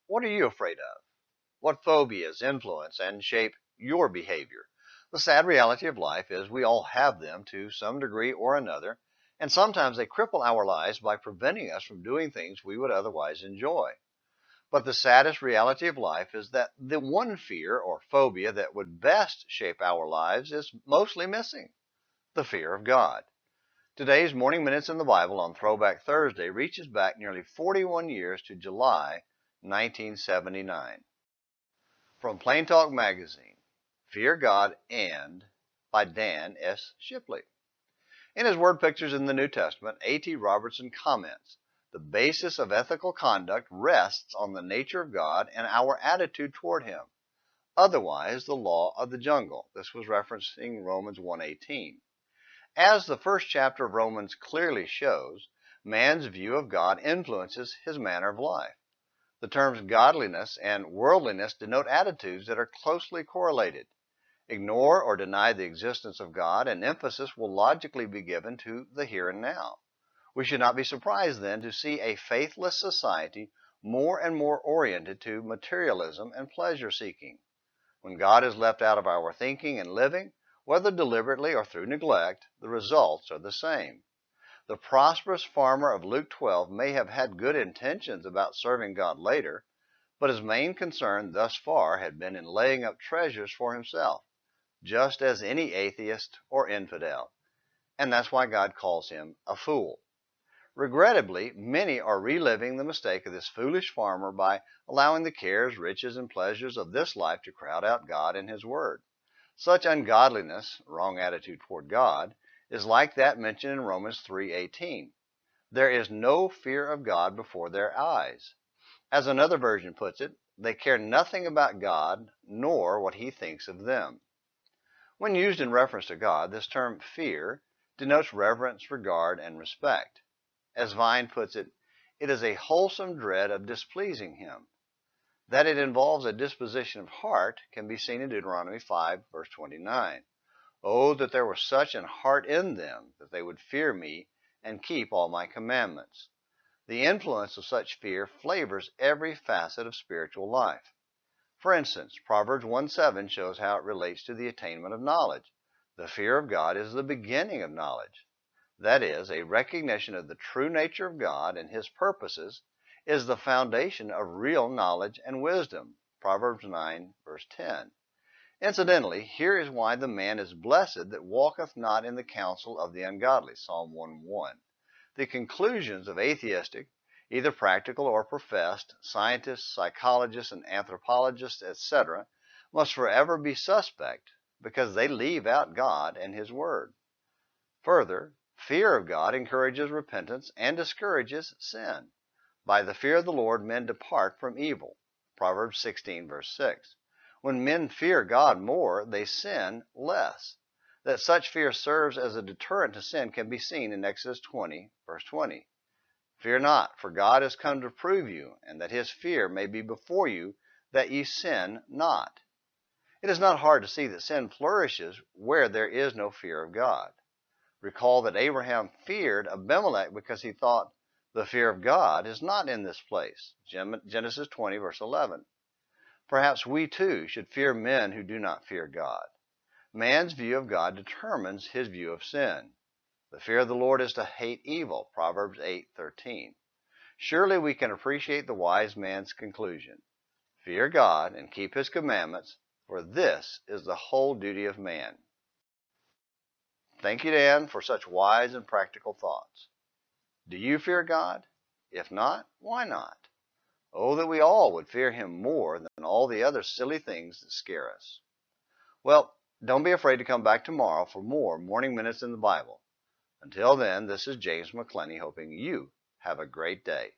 What are you afraid of? What phobias influence and shape your behavior? The sad reality of life is we all have them to some degree or another, and sometimes they cripple our lives by preventing us from doing things we would otherwise enjoy. But the saddest reality of life is that the one fear or phobia that would best shape our lives is mostly missing: the fear of God. Today's Morning Minutes in the Bible on Throwback Thursday reaches back nearly 41 years to July 1979. From Plain Talk Magazine, Fear God and by Dan S. Shipley. In his word pictures in the New Testament, A.T. Robertson comments, "The basis of ethical conduct rests on the nature of God and our attitude toward Him. Otherwise, the law of the jungle." This was referencing Romans 1:18. As the first chapter of Romans clearly shows, man's view of God influences his manner of life. The terms godliness and worldliness denote attitudes that are closely correlated. Ignore or deny the existence of God, and emphasis will logically be given to the here and now. We should not be surprised then to see a faithless society more and more oriented to materialism and pleasure seeking. When God is left out of our thinking and living, whether deliberately or through neglect, the results are the same. The prosperous farmer of Luke 12 may have had good intentions about serving God later, but his main concern thus far had been in laying up treasures for himself, just as any atheist or infidel. And that's why God calls him a fool. Regrettably, many are reliving the mistake of this foolish farmer by allowing the cares, riches, and pleasures of this life to crowd out God and His Word. Such ungodliness, wrong attitude toward God, is like that mentioned in Romans 3:18. There is no fear of God before their eyes. As another version puts it, they care nothing about God nor what He thinks of them. When used in reference to God, this term fear denotes reverence, regard, and respect. As Vine puts it, it is a wholesome dread of displeasing Him. That it involves a disposition of heart can be seen in Deuteronomy 5, verse 29. "Oh, that there were such an heart in them, that they would fear me and keep all my commandments." The influence of such fear flavors every facet of spiritual life. For instance, Proverbs 1:7 shows how it relates to the attainment of knowledge. The fear of God is the beginning of knowledge. That is, a recognition of the true nature of God and His purposes is the foundation of real knowledge and wisdom. Proverbs 9, verse 10. Incidentally, here is why the man is blessed that walketh not in the counsel of the ungodly. Psalm 1:1. The conclusions of atheistic, either practical or professed, scientists, psychologists, and anthropologists, etc., must forever be suspect because they leave out God and His Word. Further, fear of God encourages repentance and discourages sin. By the fear of the Lord men depart from evil. Proverbs 16, verse 6. When men fear God more, they sin less. That such fear serves as a deterrent to sin can be seen in Exodus 20, verse 20. "Fear not, for God is come to prove you, and that His fear may be before you, that ye sin not." It is not hard to see that sin flourishes where there is no fear of God. Recall that Abraham feared Abimelech because he thought, "The fear of God is not in this place." Genesis 20, verse 11. Perhaps we too should fear men who do not fear God. Man's view of God determines his view of sin. The fear of the Lord is to hate evil. Proverbs 8:13. Surely we can appreciate the wise man's conclusion: fear God and keep His commandments, for this is the whole duty of man. Thank you, Dan, for such wise and practical thoughts. Do you fear God? If not, why not? Oh, that we all would fear Him more than all the other silly things that scare us. Well, don't be afraid to come back tomorrow for more Morning Minutes in the Bible. Until then, this is James McClenny hoping you have a great day.